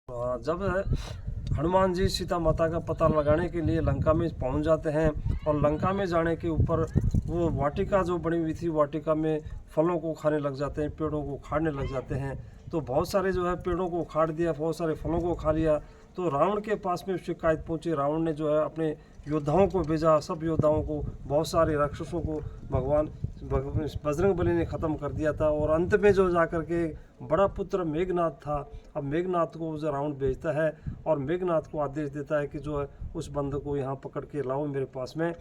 जब हनुमान जी सीता माता का पता लगाने के लिए लंका में पहुंच जाते हैं और लंका में जाने के ऊपर वो वाटिका जो बनी हुई थी, वाटिका में फलों को खाने लग जाते हैं, पेड़ों को उखाड़ने लग जाते हैं। तो बहुत सारे जो है पेड़ों को उखाड़ दिया, बहुत सारे फलों को खा लिया। तो रावण के पास में शिकायत पहुंची। रावण ने जो है अपने योद्धाओं को भेजा, सब योद्धाओं को, बहुत सारे राक्षसों को भगवान बजरंगबली ने ख़त्म कर दिया था। और अंत में जो जाकर के बड़ा पुत्र मेघनाथ था, अब मेघनाथ को जो रावण भेजता है और मेघनाथ को आदेश देता है कि जो है उस बंद को यहाँ पकड़ के लाओ मेरे पास में।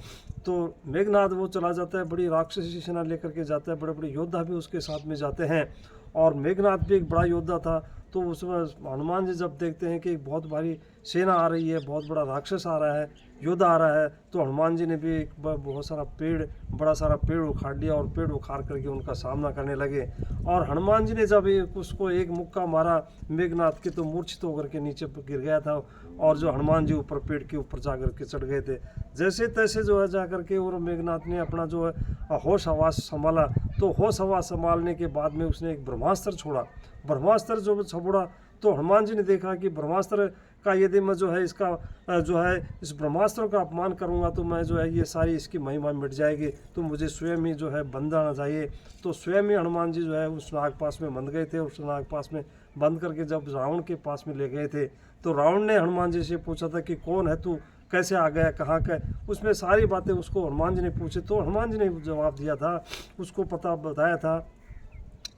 तो मेघनाथ वो चला जाता है, बड़ी राक्षसी सेना लेकर के जाता है, बड़े बड़े योद्धा भी उसके साथ में जाते हैं। और मेघनाथ भी एक बड़ा योद्धा था। तो उसमें हनुमान जी जब देखते हैं कि एक बहुत भारी सेना आ रही है, बहुत बड़ा राक्षस आ रहा है, योद्धा आ रहा है, तो हनुमान जी ने भी एक बहुत सारा बड़ा सारा पेड़ उखाड़ लिया और पेड़ उखाड़ करके उनका सामना करने लगे। और हनुमान जी ने जब उसको एक मुक्का मारा मेघनाथ के, तो मूर्छित होकर के नीचे गिर गया था। और जो हनुमान जी ऊपर पेड़ के ऊपर जाकर के चढ़ गए थे, जैसे तैसे जो है जाकर के, और मेघनाथ ने अपना जो है होश हवास संभाला। तो होश हवास संभालने के बाद में उसने एक ब्रह्मास्त्र छोड़ा। ब्रह्मास्त्र जो छोड़ा तो हनुमान जी ने देखा कि ब्रह्मास्त्र का यदि मैं जो है इसका जो है इस ब्रह्मास्त्र का अपमान करूंगा तो मैं जो है ये सारी इसकी महिमा मिट जाएगी, तो मुझे स्वयं ही जो है बंद आना चाहिए। तो स्वयं ही हनुमान जी जो है उस नाग पास में बंध गए थे। उस नाग पास में बंद करके जब रावण के पास में ले गए थे, तो रावण ने हनुमान जी से पूछा था कि कौन है तू, कैसे आ गया, कहाँ का। उसमें सारी बातें उसको हनुमान जी ने पूछी। तो हनुमान जी ने जवाब दिया था, उसको पता बताया था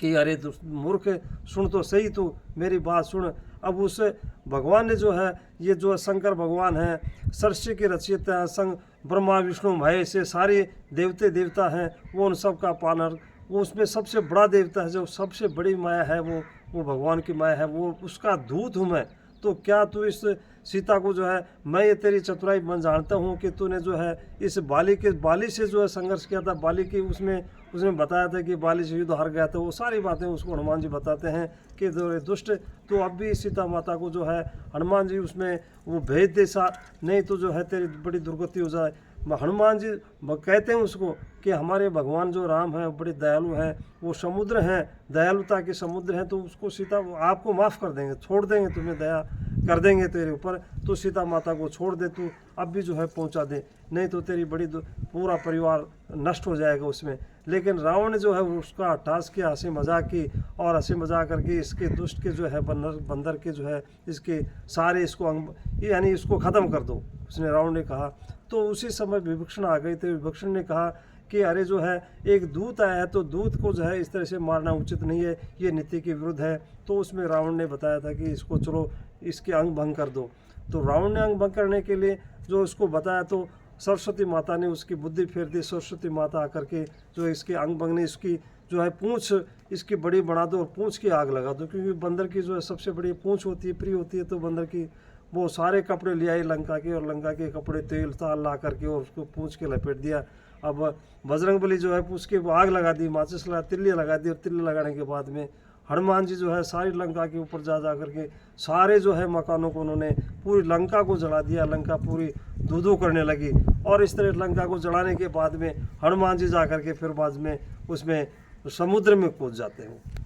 कि अरे मूर्ख, सुन तो सही, तू मेरी बात सुन। अब उस भगवान ने जो है, ये जो शंकर भगवान हैं, सृष्टि के रचयिता हैं, संग ब्रह्मा विष्णु महेश से सारे देवते देवता हैं, वो उन सब का पालर, वो उसमें सबसे बड़ा देवता है, जो सबसे बड़ी माया है वो भगवान की माया है, वो उसका दूत हूँ मैं। तो क्या तू इस सीता को जो है, मैं ये तेरी चतुराई मैं जानता हूँ कि तूने जो है इस बाली से जो है संघर्ष किया था, बाली की उसने बताया था कि बाली से युद्ध हार गया था। वो सारी बातें उसको हनुमान जी बताते हैं कि दुष्ट, तो अब भी सीता माता को जो है हनुमान जी उसमें वो भेज दे सा, नहीं तो जो है तेरी बड़ी दुर्गति हो जाए। हनुमान जी कहते हैं उसको कि हमारे भगवान जो राम हैं बड़े दयालु हैं, वो समुद्र हैं, दयालुता के समुद्र हैं। तो उसको सीता आपको माफ़ कर देंगे, छोड़ देंगे, तुम्हें दया कर देंगे तेरे ऊपर। तो सीता माता को छोड़ दे, तू अब भी जो है पहुंचा दे, नहीं तो तेरी पूरा परिवार नष्ट हो जाएगा उसमें। लेकिन रावण ने जो है उसका टास किया, हंसी मजाक की, और हंसी मजाक करके इसके दुष्ट के जो है बंदर के जो है इसके सारे इसको अंग यानी इसको ख़त्म कर दो, उसने रावण ने कहा। तो उसी समय विभीषण आ गए थे। विभीषण ने कहा कि अरे जो है एक दूत आया है, तो दूत को जो है इस तरह से मारना उचित नहीं है, ये नीति के विरुद्ध है। तो उसमें रावण ने बताया था कि इसको चलो इसके अंग भंग कर दो। तो रावण ने अंग भंग करने के लिए जो उसको बताया, तो सरस्वती माता ने उसकी बुद्धि फेर दी। सरस्वती माता आकर के जो इसके अंग भंग ने, इसकी जो है पूँछ इसकी बड़ी बना दो और पूँछ की आग लगा दो, क्योंकि बंदर की जो है सबसे बड़ी पूँछ होती है, प्रिय होती है। तो बंदर की वो सारे कपड़े ले आई लंका के, और लंका के कपड़े तेल ताल ला करके और उसको पूँछ के लपेट दिया। अब बजरंगबली जो है उसके आग लगा दी, माचिस लगा, तिल्ली लगा दी, और तिल्ली लगाने के बाद में हनुमान जी जो है सारी लंका के ऊपर जा करके सारे जो है मकानों को उन्होंने पूरी लंका को जला दिया। लंका पूरी धू करने लगी। और इस तरह लंका को जलाने के बाद में हनुमान जी जा करके फिर बाद में उसमें समुद्र में कूद जाते हैं।